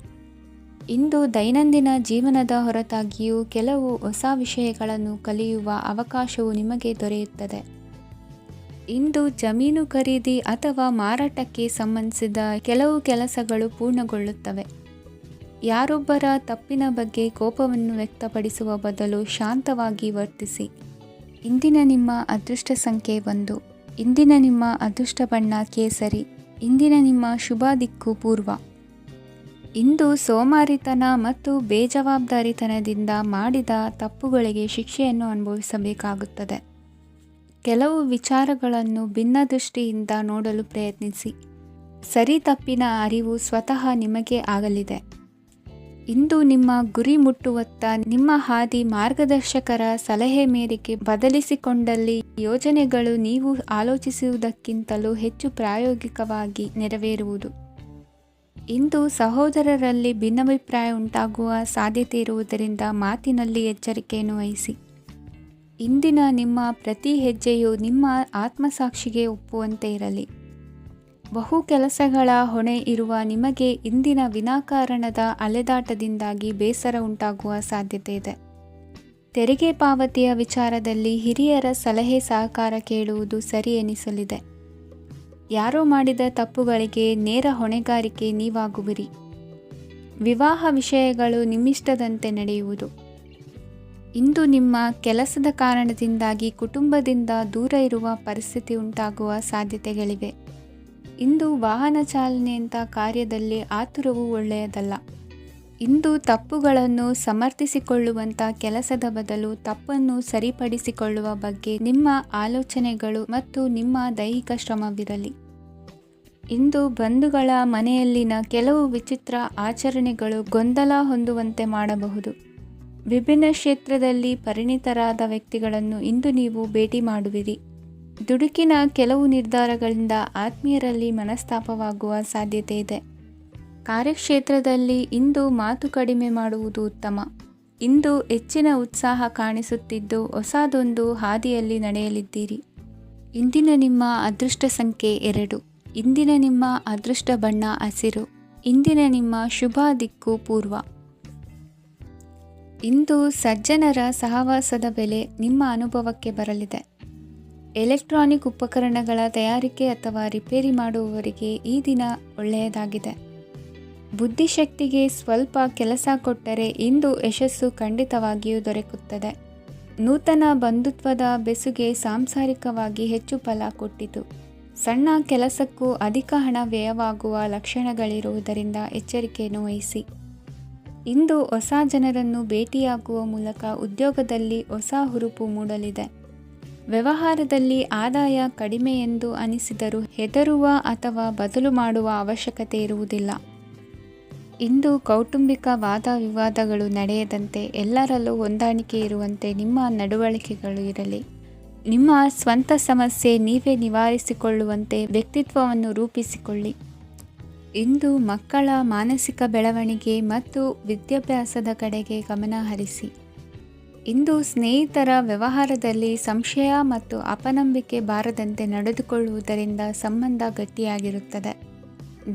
ಇಂದು ದೈನಂದಿನ ಜೀವನದ ಹೊರತಾಗಿಯೂ ಕೆಲವು ಹೊಸ ವಿಷಯಗಳನ್ನು ಕಲಿಯುವ ಅವಕಾಶವು ನಿಮಗೆ ದೊರೆಯುತ್ತದೆ. ಇಂದು ಜಮೀನು ಖರೀದಿ ಅಥವಾ ಮಾರಾಟಕ್ಕೆ ಸಂಬಂಧಿಸಿದ ಕೆಲವು ಕೆಲಸಗಳು ಪೂರ್ಣಗೊಳ್ಳುತ್ತವೆ. ಯಾರೊಬ್ಬರ ತಪ್ಪಿನ ಬಗ್ಗೆ ಕೋಪವನ್ನು ವ್ಯಕ್ತಪಡಿಸುವ ಬದಲು ಶಾಂತವಾಗಿ ವರ್ತಿಸಿ. ಇಂದಿನ ನಿಮ್ಮ ಅದೃಷ್ಟ ಸಂಖ್ಯೆ 1. ಇಂದಿನ ನಿಮ್ಮ ಅದೃಷ್ಟ ಬಣ್ಣ ಕೇಸರಿ. ಇಂದಿನ ನಿಮ್ಮ ಶುಭ ದಿಕ್ಕು ಪೂರ್ವ. ಇಂದು ಸೋಮಾರಿತನ ಮತ್ತು ಬೇಜವಾಬ್ದಾರಿತನದಿಂದ ಮಾಡಿದ ತಪ್ಪುಗಳಿಗೆ ಶಿಕ್ಷೆಯನ್ನು ಅನುಭವಿಸಬೇಕಾಗುತ್ತದೆ. ಕೆಲವು ವಿಚಾರಗಳನ್ನು ಭಿನ್ನ ದೃಷ್ಟಿಯಿಂದ ನೋಡಲು ಪ್ರಯತ್ನಿಸಿ. ಸರಿ ತಪ್ಪಿನ ಅರಿವು ಸ್ವತಃ ನಿಮಗೆ ಆಗಲಿದೆ. ಇಂದು ನಿಮ್ಮ ಗುರಿ ಮುಟ್ಟುವತ್ತ ನಿಮ್ಮ ಹಾದಿ ಮಾರ್ಗದರ್ಶಕರ ಸಲಹೆ ಮೇರೆಗೆ ಬದಲಿಸಿಕೊಂಡಲ್ಲಿ ಯೋಜನೆಗಳು ನೀವು ಆಲೋಚಿಸುವುದಕ್ಕಿಂತಲೂ ಹೆಚ್ಚು ಪ್ರಾಯೋಗಿಕವಾಗಿ ನೆರವೇರುವುದು. ಇಂದು ಸಹೋದರರಲ್ಲಿ ಭಿನ್ನಾಭಿಪ್ರಾಯ ಉಂಟಾಗುವ ಸಾಧ್ಯತೆ ಇರುವುದರಿಂದ ಮಾತಿನಲ್ಲಿ ಎಚ್ಚರಿಕೆಯನ್ನು ವಹಿಸಿ. ಇಂದಿನ ನಿಮ್ಮ ಪ್ರತಿ ಹೆಜ್ಜೆಯು ನಿಮ್ಮ ಆತ್ಮಸಾಕ್ಷಿಗೆ ಒಪ್ಪುವಂತೆ ಇರಲಿ. ಬಹು ಕೆಲಸಗಳ ಹೊಣೆ ಇರುವ ನಿಮಗೆ ಇಂದಿನ ವಿನಾಕಾರಣದ ಅಲೆದಾಟದಿಂದಾಗಿ ಬೇಸರ ಉಂಟಾಗುವ ಸಾಧ್ಯತೆ ಇದೆ. ತೆರಿಗೆ ಪಾವತಿಯ ವಿಚಾರದಲ್ಲಿ ಹಿರಿಯರ ಸಲಹೆ ಸಹಕಾರ ಕೇಳುವುದು ಸರಿ ಎನಿಸಲಿದೆ. ಯಾರೋ ಮಾಡಿದ ತಪ್ಪುಗಳಿಗೆ ನೇರ ಹೊಣೆಗಾರಿಕೆ ನೀವಾಗುವಿರಿ. ವಿವಾಹ ವಿಷಯಗಳು ನಿಮ್ಮಿಷ್ಟದಂತೆ ನಡೆಯುವುದು. ಇಂದು ನಿಮ್ಮ ಕೆಲಸದ ಕಾರಣದಿಂದಾಗಿ ಕುಟುಂಬದಿಂದ ದೂರ ಇರುವ ಪರಿಸ್ಥಿತಿ ಉಂಟಾಗುವ ಸಾಧ್ಯತೆಗಳಿವೆ. ಇಂದು ವಾಹನ ಚಾಲನೆಯಂಥ ಕಾರ್ಯದಲ್ಲಿ ಆತುರವು ಒಳ್ಳೆಯದಲ್ಲ. ಇಂದು ತಪ್ಪುಗಳನ್ನು ಸಮರ್ಥಿಸಿಕೊಳ್ಳುವಂಥ ಕೆಲಸದ ಬದಲು ತಪ್ಪನ್ನು ಸರಿಪಡಿಸಿಕೊಳ್ಳುವ ಬಗ್ಗೆ ನಿಮ್ಮ ಆಲೋಚನೆಗಳು ಮತ್ತು ನಿಮ್ಮ ದೈಹಿಕ ಶ್ರಮವಿರಲಿ. ಇಂದು ಬಂಧುಗಳ ಮನೆಯಲ್ಲಿನ ಕೆಲವು ವಿಚಿತ್ರ ಆಚರಣೆಗಳು ಗೊಂದಲ ಹೊಂದುವಂತೆ ಮಾಡಬಹುದು. ವಿಭಿನ್ನ ಕ್ಷೇತ್ರದಲ್ಲಿ ಪರಿಣಿತರಾದ ವ್ಯಕ್ತಿಗಳನ್ನು ಇಂದು ನೀವು ಭೇಟಿ ಮಾಡುವಿರಿ. ದುಡುಕಿನ ಕೆಲವು ನಿರ್ಧಾರಗಳಿಂದ ಆತ್ಮೀಯರಲ್ಲಿ ಮನಸ್ತಾಪವಾಗುವ ಸಾಧ್ಯತೆ ಇದೆ. ಕಾರ್ಯಕ್ಷೇತ್ರದಲ್ಲಿ ಇಂದು ಮಾತು ಕಡಿಮೆ ಮಾಡುವುದು ಉತ್ತಮ. ಇಂದು ಹೆಚ್ಚಿನ ಉತ್ಸಾಹ ಕಾಣಿಸುತ್ತಿದ್ದು ಹೊಸದೊಂದು ಹಾದಿಯಲ್ಲಿ ನಡೆಯಲಿದ್ದೀರಿ. ಇಂದಿನ ನಿಮ್ಮ ಅದೃಷ್ಟ ಸಂಖ್ಯೆ 2. ಇಂದಿನ ನಿಮ್ಮ ಅದೃಷ್ಟ ಬಣ್ಣ ಹಸಿರು. ಇಂದಿನ ನಿಮ್ಮ ಶುಭ ದಿಕ್ಕು ಪೂರ್ವ. ಇಂದು ಸಜ್ಜನರ ಸಹವಾಸದ ಬೆಲೆ ನಿಮ್ಮ ಅನುಭವಕ್ಕೆ ಬರಲಿದೆ. ಎಲೆಕ್ಟ್ರಾನಿಕ್ ಉಪಕರಣಗಳ ತಯಾರಿಕೆ ಅಥವಾ ರಿಪೇರಿ ಮಾಡುವವರಿಗೆ ಈ ದಿನ ಒಳ್ಳೆಯದಾಗಿದೆ. ಬುದ್ಧಿಶಕ್ತಿಗೆ ಸ್ವಲ್ಪ ಕೆಲಸ ಕೊಟ್ಟರೆ ಇಂದು ಯಶಸ್ಸು ಖಂಡಿತವಾಗಿಯೂ ದೊರಕುತ್ತದೆ. ನೂತನ ಬಂಧುತ್ವದ ಬೆಸುಗೆ ಸಾಂಸಾರಿಕವಾಗಿ ಹೆಚ್ಚು ಫಲ ಕೊಟ್ಟಿತು. ಸಣ್ಣ ಕೆಲಸಕ್ಕೂ ಅಧಿಕ ಹಣ ವ್ಯಯವಾಗುವ ಲಕ್ಷಣಗಳಿರುವುದರಿಂದ ಎಚ್ಚರಿಕೆಯನ್ನು ವಹಿಸಿ. ಇಂದು ಹೊಸ ಜನರನ್ನು ಭೇಟಿಯಾಗುವ ಮೂಲಕ ಉದ್ಯೋಗದಲ್ಲಿ ಹೊಸ ಹುರುಪು ಮೂಡಲಿದೆ. ವ್ಯವಹಾರದಲ್ಲಿ ಆದಾಯ ಕಡಿಮೆ ಎಂದು ಅನಿಸಿದರೂ ಹೆದರುವ ಅಥವಾ ಬದಲು ಮಾಡುವ ಅವಶ್ಯಕತೆ ಇರುವುದಿಲ್ಲ. ಇಂದು ಕೌಟುಂಬಿಕ ವಾದ ವಿವಾದಗಳು ನಡೆಯದಂತೆ ಎಲ್ಲರಲ್ಲೂ ಹೊಂದಾಣಿಕೆ ಇರುವಂತೆ ನಿಮ್ಮ ನಡವಳಿಕೆಗಳು ಇರಲಿ. ನಿಮ್ಮ ಸ್ವಂತ ಸಮಸ್ಯೆ ನೀವೇ ನಿವಾರಿಸಿಕೊಳ್ಳುವಂತೆ ವ್ಯಕ್ತಿತ್ವವನ್ನು ರೂಪಿಸಿಕೊಳ್ಳಿ. ಇಂದು ಮಕ್ಕಳ ಮಾನಸಿಕ ಬೆಳವಣಿಗೆ ಮತ್ತು ವಿದ್ಯಾಭ್ಯಾಸದ ಕಡೆಗೆ ಗಮನ ಹರಿಸಿ. ಇಂದು ಸ್ನೇಹಿತರ ವ್ಯವಹಾರದಲ್ಲಿ ಸಂಶಯ ಮತ್ತು ಅಪನಂಬಿಕೆ ಬಾರದಂತೆ ನಡೆದುಕೊಳ್ಳುವುದರಿಂದ ಸಂಬಂಧ ಗಟ್ಟಿಯಾಗಿರುತ್ತದೆ.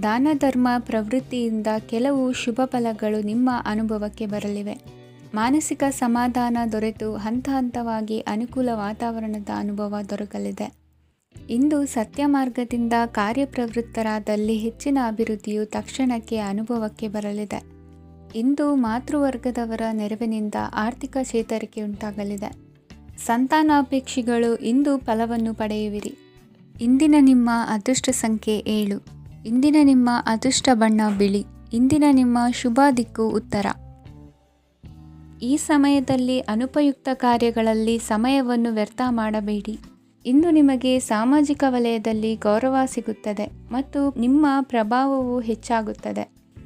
ದಾನ ಧರ್ಮ ಪ್ರವೃತ್ತಿಯಿಂದ ಕೆಲವು ಶುಭ ಫಲಗಳು ನಿಮ್ಮ ಅನುಭವಕ್ಕೆ ಬರಲಿವೆ. ಮಾನಸಿಕ ಸಮಾಧಾನ ದೊರೆತು ಹಂತ ಹಂತವಾಗಿ ಅನುಕೂಲ ವಾತಾವರಣದ ಅನುಭವ ದೊರಕಲಿದೆ. ಇಂದು ಸತ್ಯ ಮಾರ್ಗದಿಂದ ಕಾರ್ಯಪ್ರವೃತ್ತರಾದಲ್ಲಿ ಹೆಚ್ಚಿನ ಅಭಿವೃದ್ಧಿಯು ತಕ್ಷಣಕ್ಕೆ ಅನುಭವಕ್ಕೆ ಬರಲಿದೆ. ಇಂದು ಮಾತೃವರ್ಗದವರ ನೆರವಿನಿಂದ ಆರ್ಥಿಕ ಚೇತರಿಕೆ ಉಂಟಾಗಲಿದೆ. ಸಂತಾನಾಪೇಕ್ಷಿಗಳು ಇಂದು ಫಲವನ್ನು ಪಡೆಯುವಿರಿ. ಇಂದಿನ ನಿಮ್ಮ ಅದೃಷ್ಟ ಸಂಖ್ಯೆ 7. ಇಂದಿನ ನಿಮ್ಮ ಅದೃಷ್ಟ ಬಣ್ಣ ಬಿಳಿ. ಇಂದಿನ ನಿಮ್ಮ ಶುಭ ದಿಕ್ಕು ಉತ್ತರ. ಈ ಸಮಯದಲ್ಲಿ ಅನುಪಯುಕ್ತ ಕಾರ್ಯಗಳಲ್ಲಿ ಸಮಯವನ್ನು ವ್ಯರ್ಥ ಮಾಡಬೇಡಿ. ಇಂದು ನಿಮಗೆ ಸಾಮಾಜಿಕ ವಲಯದಲ್ಲಿ ಗೌರವ ಸಿಗುತ್ತದೆ ಮತ್ತು ನಿಮ್ಮ ಪ್ರಭಾವವು ಹೆಚ್ಚಾಗುತ್ತದೆ.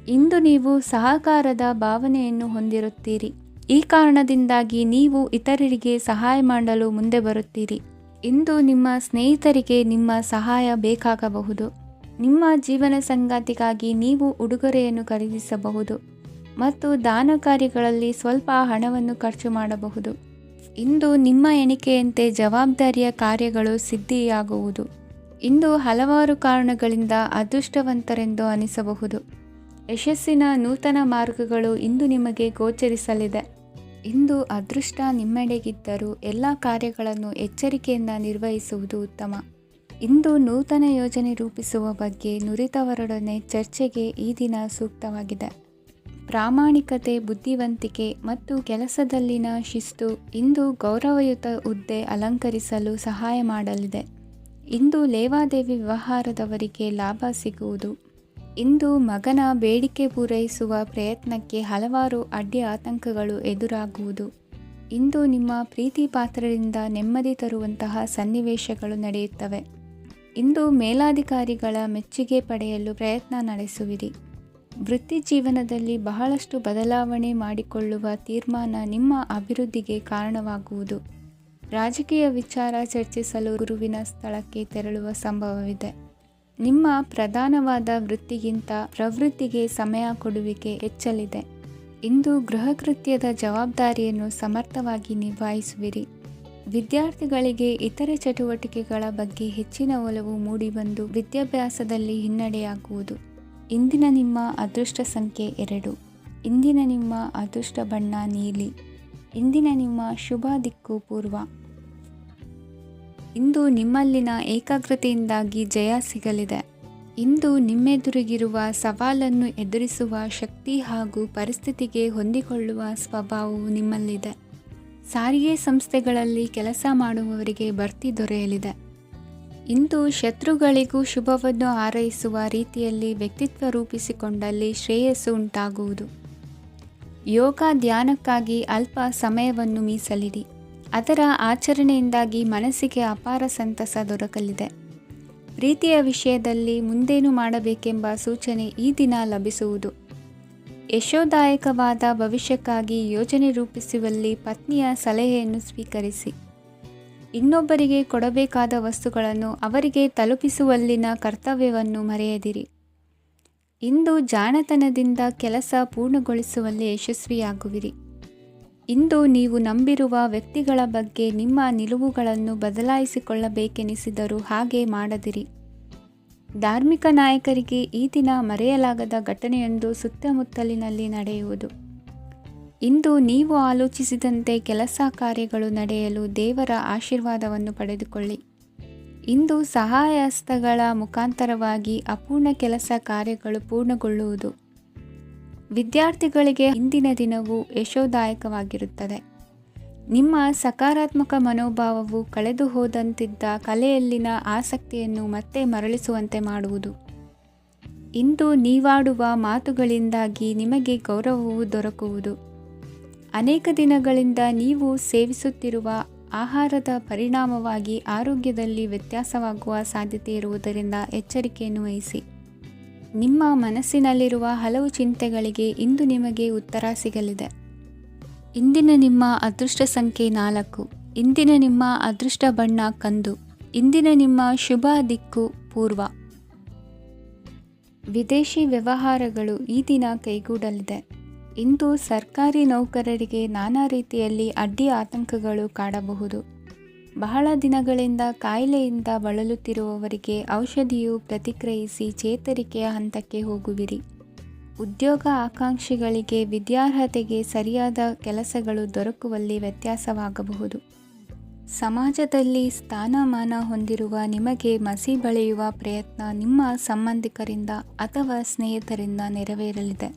ಇಂದು ನೀವು ಸಹಕಾರದ ಭಾವನೆಯನ್ನು ಹೊಂದಿರುತ್ತೀರಿ. ಈ ಕಾರಣದಿಂದಾಗಿ ನೀವು ಇತರರಿಗೆ ಸಹಾಯ ಮಾಡಲು ಮುಂದೆ ಬರುತ್ತೀರಿ. ಇಂದು ನಿಮ್ಮ ಸ್ನೇಹಿತರಿಗೆ ನಿಮ್ಮ ಸಹಾಯ ಬೇಕಾಗಬಹುದು. ನಿಮ್ಮ ಜೀವನ ಸಂಗಾತಿಗಾಗಿ ನೀವು ಉಡುಗೊರೆಯನ್ನು ಖರೀದಿಸಬಹುದು ಮತ್ತು ದಾನ ಕಾರ್ಯಗಳಲ್ಲಿ ಸ್ವಲ್ಪ ಹಣವನ್ನು ಖರ್ಚು ಮಾಡಬಹುದು. ಇಂದು ನಿಮ್ಮ ಎಣಿಕೆಯಂತೆ ಜವಾಬ್ದಾರಿಯ ಕಾರ್ಯಗಳು ಸಿದ್ಧಿಯಾಗುವುದು. ಇಂದು ಹಲವಾರು ಕಾರಣಗಳಿಂದ ಅದೃಷ್ಟವಂತರೆಂದು ಅನಿಸಬಹುದು. ಯಶಸ್ಸಿನ ನೂತನ ಮಾರ್ಗಗಳು ಇಂದು ನಿಮಗೆ ಗೋಚರಿಸಲಿದೆ. ಇಂದು ಅದೃಷ್ಟ ನಿಮ್ಮೆಡೆಗಿದ್ದರೂ ಎಲ್ಲ ಕಾರ್ಯಗಳನ್ನು ಎಚ್ಚರಿಕೆಯಿಂದ ನಿರ್ವಹಿಸುವುದು ಉತ್ತಮ. ಇಂದು ನೂತನ ಯೋಜನೆ ರೂಪಿಸುವ ಬಗ್ಗೆ ನುರಿತವರೊಡನೆ ಚರ್ಚೆಗೆ ಈ ದಿನ ಸೂಕ್ತವಾಗಿದೆ. ಪ್ರಾಮಾಣಿಕತೆ, ಬುದ್ಧಿವಂತಿಕೆ ಮತ್ತು ಕೆಲಸದಲ್ಲಿನ ಶಿಸ್ತು ಇಂದು ಗೌರವಯುತ ಹುದ್ದೆ ಅಲಂಕರಿಸಲು ಸಹಾಯ ಮಾಡಲಿದೆ. ಇಂದು ಲೇವಾದೇವಿ ವ್ಯವಹಾರದವರಿಗೆ ಲಾಭ ಸಿಗುವುದು. ಇಂದು ಮಗನ ಬೇಡಿಕೆ ಪೂರೈಸುವ ಪ್ರಯತ್ನಕ್ಕೆ ಹಲವಾರು ಅಡ್ಡಿ ಆತಂಕಗಳು ಎದುರಾಗುವುದು. ಇಂದು ನಿಮ್ಮ ಪ್ರೀತಿ ಪಾತ್ರರಿಂದ ನೆಮ್ಮದಿ ತರುವಂತಹ ಸನ್ನಿವೇಶಗಳು ನಡೆಯುತ್ತವೆ. ಇಂದು ಮೇಲಾಧಿಕಾರಿಗಳ ಮೆಚ್ಚುಗೆ ಪಡೆಯಲು ಪ್ರಯತ್ನ ನಡೆಸುವಿರಿ. ವೃತ್ತಿ ಜೀವನದಲ್ಲಿ ಬಹಳಷ್ಟು ಬದಲಾವಣೆ ಮಾಡಿಕೊಳ್ಳುವ ತೀರ್ಮಾನ ನಿಮ್ಮ ಅಭಿವೃದ್ಧಿಗೆ ಕಾರಣವಾಗುವುದು. ರಾಜಕೀಯ ವಿಚಾರ ಚರ್ಚಿಸಲು ಗುರುವಿನ ಸ್ಥಳಕ್ಕೆ ತೆರಳುವ ಸಂಭವವಿದೆ. ನಿಮ್ಮ ಪ್ರಧಾನವಾದ ವೃತ್ತಿಗಿಂತ ಪ್ರವೃತ್ತಿಗೆ ಸಮಯ ಕೊಡುವಿಕೆ ಹೆಚ್ಚಲಿದೆ. ಇಂದು ಗೃಹ ಕೃತ್ಯದ ಜವಾಬ್ದಾರಿಯನ್ನು ಸಮರ್ಥವಾಗಿ ನಿಭಾಯಿಸುವಿರಿ. ವಿದ್ಯಾರ್ಥಿಗಳಿಗೆ ಇತರೆ ಚಟುವಟಿಕೆಗಳ ಬಗ್ಗೆ ಹೆಚ್ಚಿನ ಒಲವು ಮೂಡಿಬಂದು ವಿದ್ಯಾಭ್ಯಾಸದಲ್ಲಿ ಹಿನ್ನಡೆಯಾಗುವುದು. ಇಂದಿನ ನಿಮ್ಮ ಅದೃಷ್ಟ ಸಂಖ್ಯೆ 2. ಇಂದಿನ ನಿಮ್ಮ ಅದೃಷ್ಟ ಬಣ್ಣ ನೀಲಿ. ಇಂದಿನ ನಿಮ್ಮ ಶುಭ ದಿಕ್ಕು ಪೂರ್ವ. ಇಂದು ನಿಮ್ಮಲ್ಲಿನ ಏಕಾಗ್ರತೆಯಿಂದಾಗಿ ಜಯ ಸಿಗಲಿದೆ. ಇಂದು ನಿಮ್ಮೆದುರಿಗಿರುವ ಸವಾಲನ್ನು ಎದುರಿಸುವ ಶಕ್ತಿ ಹಾಗೂ ಪರಿಸ್ಥಿತಿಗೆ ಹೊಂದಿಕೊಳ್ಳುವ ಸ್ವಭಾವವು ನಿಮ್ಮಲ್ಲಿದೆ. ಸಾರಿಗೆ ಸಂಸ್ಥೆಗಳಲ್ಲಿ ಕೆಲಸ ಮಾಡುವವರಿಗೆ ಬಡ್ತಿ ದೊರೆಯಲಿದೆ. ಇಂದು ಶತ್ರುಗಳಿಗೂ ಶುಭವನ್ನು ಹಾರೈಸುವ ರೀತಿಯಲ್ಲಿ ವ್ಯಕ್ತಿತ್ವ ರೂಪಿಸಿಕೊಂಡಲ್ಲಿ ಶ್ರೇಯಸ್ಸು ಉಂಟಾಗುವುದು. ಯೋಗ ಧ್ಯಾನಕ್ಕಾಗಿ ಅಲ್ಪ ಸಮಯವನ್ನು ಮೀಸಲಿಡಿ. ಅದರ ಆಚರಣೆಯಿಂದಾಗಿ ಮನಸ್ಸಿಗೆ ಅಪಾರ ಸಂತಸ ದೊರಕಲಿದೆ. ಪ್ರೀತಿಯ ವಿಷಯದಲ್ಲಿ ಮುಂದೇನು ಮಾಡಬೇಕೆಂಬ ಸೂಚನೆ ಈ ದಿನ ಲಭಿಸುವುದು. ಯಶೋದಾಯಕವಾದ ಭವಿಷ್ಯಕ್ಕಾಗಿ ಯೋಜನೆ ರೂಪಿಸುವಲ್ಲಿ ಪತ್ನಿಯ ಸಲಹೆಯನ್ನು ಸ್ವೀಕರಿಸಿ. ಇನ್ನೊಬ್ಬರಿಗೆ ಕೊಡಬೇಕಾದ ವಸ್ತುಗಳನ್ನು ಅವರಿಗೆ ತಲುಪಿಸುವಲ್ಲಿನ ಕರ್ತವ್ಯವನ್ನು ಮರೆಯದಿರಿ. ಇಂದು ಜಾಣತನದಿಂದ ಕೆಲಸ ಪೂರ್ಣಗೊಳಿಸುವಲ್ಲಿ ಯಶಸ್ವಿಯಾಗುವಿರಿ. ಇಂದು ನೀವು ನಂಬಿರುವ ವ್ಯಕ್ತಿಗಳ ಬಗ್ಗೆ ನಿಮ್ಮ ನಿಲುವುಗಳನ್ನು ಬದಲಾಯಿಸಿಕೊಳ್ಳಬೇಕೆನಿಸಿದರೂ ಹಾಗೆ ಮಾಡದಿರಿ. ಧಾರ್ಮಿಕ ನಾಯಕರಿಗೆ ಈ ದಿನ ಮರೆಯಲಾಗದ ಘಟನೆಯೊಂದು ಸುತ್ತಮುತ್ತಲಿನಲ್ಲಿ ನಡೆಯುವುದು. ಇಂದು ನೀವು ಆಲೋಚಿಸಿದಂತೆ ಕೆಲಸ ಕಾರ್ಯಗಳು ನಡೆಯಲು ದೇವರ ಆಶೀರ್ವಾದವನ್ನು ಪಡೆದುಕೊಳ್ಳಿ. ಇಂದು ಸಹಾಯ ಹಸ್ತಗಳ ಮುಖಾಂತರವಾಗಿ ಅಪೂರ್ಣ ಕೆಲಸ ಕಾರ್ಯಗಳು ಪೂರ್ಣಗೊಳ್ಳುವುದು. ವಿದ್ಯಾರ್ಥಿಗಳಿಗೆ ಇಂದಿನ ದಿನವು ಯಶೋದಾಯಕವಾಗಿರುತ್ತದೆ. ನಿಮ್ಮ ಸಕಾರಾತ್ಮಕ ಮನೋಭಾವವು ಕಳೆದು ಹೋದಂತಿದ್ದ ಕಲೆಯಲ್ಲಿನ ಆಸಕ್ತಿಯನ್ನು ಮತ್ತೆ ಮರಳಿಸುವಂತೆ ಮಾಡುವುದು. ಇಂದು ನೀವಾಡುವ ಮಾತುಗಳಿಂದಾಗಿ ನಿಮಗೆ ಗೌರವವು ದೊರಕುವುದು. ಅನೇಕ ದಿನಗಳಿಂದ ನೀವು ಸೇವಿಸುತ್ತಿರುವ ಆಹಾರದ ಪರಿಣಾಮವಾಗಿ ಆರೋಗ್ಯದಲ್ಲಿ ವ್ಯತ್ಯಾಸವಾಗುವ ಸಾಧ್ಯತೆ ಇರುವುದರಿಂದ ಎಚ್ಚರಿಕೆಯನ್ನು ವಹಿಸಿ. ನಿಮ್ಮ ಮನಸ್ಸಿನಲ್ಲಿರುವ ಹಲವು ಚಿಂತೆಗಳಿಗೆ ಇಂದು ನಿಮಗೆ ಉತ್ತರ ಸಿಗಲಿದೆ. ಇಂದಿನ ನಿಮ್ಮ ಅದೃಷ್ಟ ಸಂಖ್ಯೆ 4. ಇಂದಿನ ನಿಮ್ಮ ಅದೃಷ್ಟ ಬಣ್ಣ ಕಂದು. ಇಂದಿನ ನಿಮ್ಮ ಶುಭ ದಿಕ್ಕು ಪೂರ್ವ. ವಿದೇಶಿ ವ್ಯವಹಾರಗಳು ಈ ದಿನ ಕೈಗೂಡಲಿದೆ. ಇಂದು ಸರ್ಕಾರಿ ನೌಕರರಿಗೆ ನಾನಾ ರೀತಿಯಲ್ಲಿ ಅಡ್ಡಿ ಆತಂಕಗಳು ಕಾಡಬಹುದು. ಬಹಳ ದಿನಗಳಿಂದ ಕಾಯಿಲೆಯಿಂದ ಬಳಲುತ್ತಿರುವವರಿಗೆ ಔಷಧಿಯು ಪ್ರತಿಕ್ರಿಯಿಸಿ ಚೇತರಿಕೆಯ ಹಂತಕ್ಕೆ ಹೋಗುವಿರಿ. ಉದ್ಯೋಗ ಆಕಾಂಕ್ಷಿಗಳಿಗೆ ವಿದ್ಯಾರ್ಹತೆಗೆ ಸರಿಯಾದ ಕೆಲಸಗಳು ದೊರಕುವಲ್ಲಿ ವ್ಯತ್ಯಾಸವಾಗಬಹುದು. ಸಮಾಜದಲ್ಲಿ ಸ್ಥಾನಮಾನ ಹೊಂದಿರುವ ನಿಮಗೆ ಮಸಿ ಬಳಿಯುವ ಪ್ರಯತ್ನ ನಿಮ್ಮ ಸಂಬಂಧಿಕರಿಂದ ಅಥವಾ ಸ್ನೇಹಿತರಿಂದ ನೆರವೇರಲಿದೆ.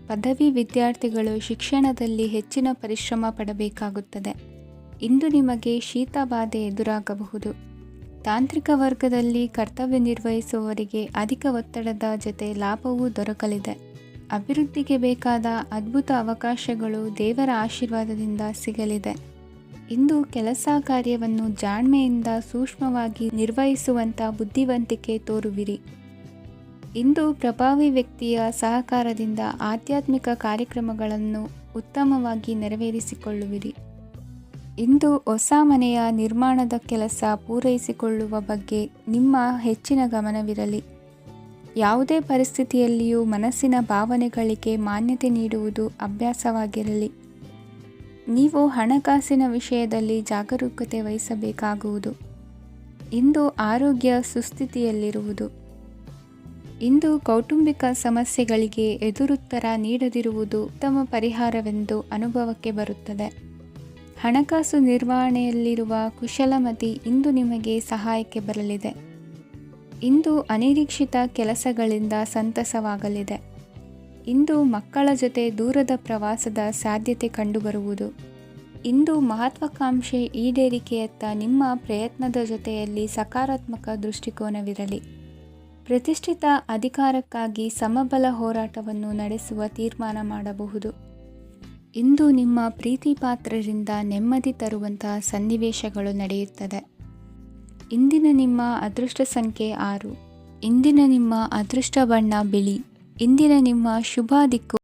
ಪದವಿ ವಿದ್ಯಾರ್ಥಿಗಳು ಶಿಕ್ಷಣದಲ್ಲಿ ಹೆಚ್ಚಿನ ಪರಿಶ್ರಮ ಪಡಬೇಕಾಗುತ್ತದೆ. ಇಂದು ನಿಮಗೆ ಶೀತ ಬಾಧೆ ಎದುರಾಗಬಹುದು. ತಾಂತ್ರಿಕ ವರ್ಗದಲ್ಲಿ ಕರ್ತವ್ಯ ನಿರ್ವಹಿಸುವವರಿಗೆ ಅಧಿಕ ಒತ್ತಡದ ಜೊತೆ ಲಾಭವೂ ದೊರಕಲಿದೆ. ಅಭಿವೃದ್ಧಿಗೆ ಬೇಕಾದ ಅದ್ಭುತ ಅವಕಾಶಗಳು ದೇವರ ಆಶೀರ್ವಾದದಿಂದ ಸಿಗಲಿದೆ. ಇಂದು ಕೆಲಸ ಕಾರ್ಯವನ್ನು ಜಾಣ್ಮೆಯಿಂದ ಸೂಕ್ಷ್ಮವಾಗಿ ನಿರ್ವಹಿಸುವಂಥ ಬುದ್ಧಿವಂತಿಕೆ ತೋರುವಿರಿ. ಇಂದು ಪ್ರಭಾವಿ ವ್ಯಕ್ತಿಯ ಸಹಕಾರದಿಂದ ಆಧ್ಯಾತ್ಮಿಕ ಕಾರ್ಯಕ್ರಮಗಳನ್ನು ಉತ್ತಮವಾಗಿ ನೆರವೇರಿಸಿಕೊಳ್ಳುವಿರಿ. ಇಂದು ಹೊಸ ಮನೆಯ ನಿರ್ಮಾಣದ ಕೆಲಸ ಪೂರೈಸಿಕೊಳ್ಳುವ ಬಗ್ಗೆ ನಿಮ್ಮ ಹೆಚ್ಚಿನ ಗಮನವಿರಲಿ. ಯಾವುದೇ ಪರಿಸ್ಥಿತಿಯಲ್ಲಿಯೂ ಮನಸ್ಸಿನ ಭಾವನೆಗಳಿಗೆ ಮಾನ್ಯತೆ ನೀಡುವುದು ಅಭ್ಯಾಸವಾಗಿರಲಿ. ನೀವು ಹಣಕಾಸಿನ ವಿಷಯದಲ್ಲಿ ಜಾಗರೂಕತೆ ವಹಿಸಬೇಕಾಗುವುದು. ಇಂದು ಆರೋಗ್ಯ ಸುಸ್ಥಿತಿಯಲ್ಲಿರುವುದು. ಇಂದು ಕೌಟುಂಬಿಕ ಸಮಸ್ಯೆಗಳಿಗೆ ಎದುರುತ್ತರ ನೀಡದಿರುವುದು ಉತ್ತಮ ಪರಿಹಾರವೆಂದು ಅನುಭವಕ್ಕೆ ಬರುತ್ತದೆ. ಹಣಕಾಸು ನಿರ್ವಹಣೆಯಲ್ಲಿರುವ ಕುಶಲಮತಿ ಇಂದು ನಿಮಗೆ ಸಹಾಯಕ್ಕೆ ಬರಲಿದೆ. ಇಂದು ಅನಿರೀಕ್ಷಿತ ಕೆಲಸಗಳಿಂದ ಸಂತಸವಾಗಲಿದೆ. ಇಂದು ಮಕ್ಕಳ ಜೊತೆ ದೂರದ ಪ್ರವಾಸದ ಸಾಧ್ಯತೆ ಕಂಡುಬರುವುದು. ಇಂದು ಮಹತ್ವಾಕಾಂಕ್ಷೆ ಈಡೇರಿಕೆಯತ್ತ ನಿಮ್ಮ ಪ್ರಯತ್ನದ ಜೊತೆಯಲ್ಲಿ ಸಕಾರಾತ್ಮಕ ದೃಷ್ಟಿಕೋನವಿರಲಿ. ಪ್ರತಿಷ್ಠಿತ ಅಧಿಕಾರಕ್ಕಾಗಿ ಸಮಬಲ ಹೋರಾಟವನ್ನು ನಡೆಸುವ ತೀರ್ಮಾನ ಮಾಡಬಹುದು. ಇಂದು ನಿಮ್ಮ ಪ್ರೀತಿ ಪಾತ್ರರಿಂದ ನೆಮ್ಮದಿ ತರುವಂತಹ ಸನ್ನಿವೇಶಗಳು ನಡೆಯುತ್ತದೆ. ಇಂದಿನ ನಿಮ್ಮ ಅದೃಷ್ಟ ಸಂಖ್ಯೆ 6. ಇಂದಿನ ನಿಮ್ಮ ಅದೃಷ್ಟ ಬಣ್ಣ ಬಿಳಿ. ಇಂದಿನ ನಿಮ್ಮ ಶುಭ ದಿಕ್ಕು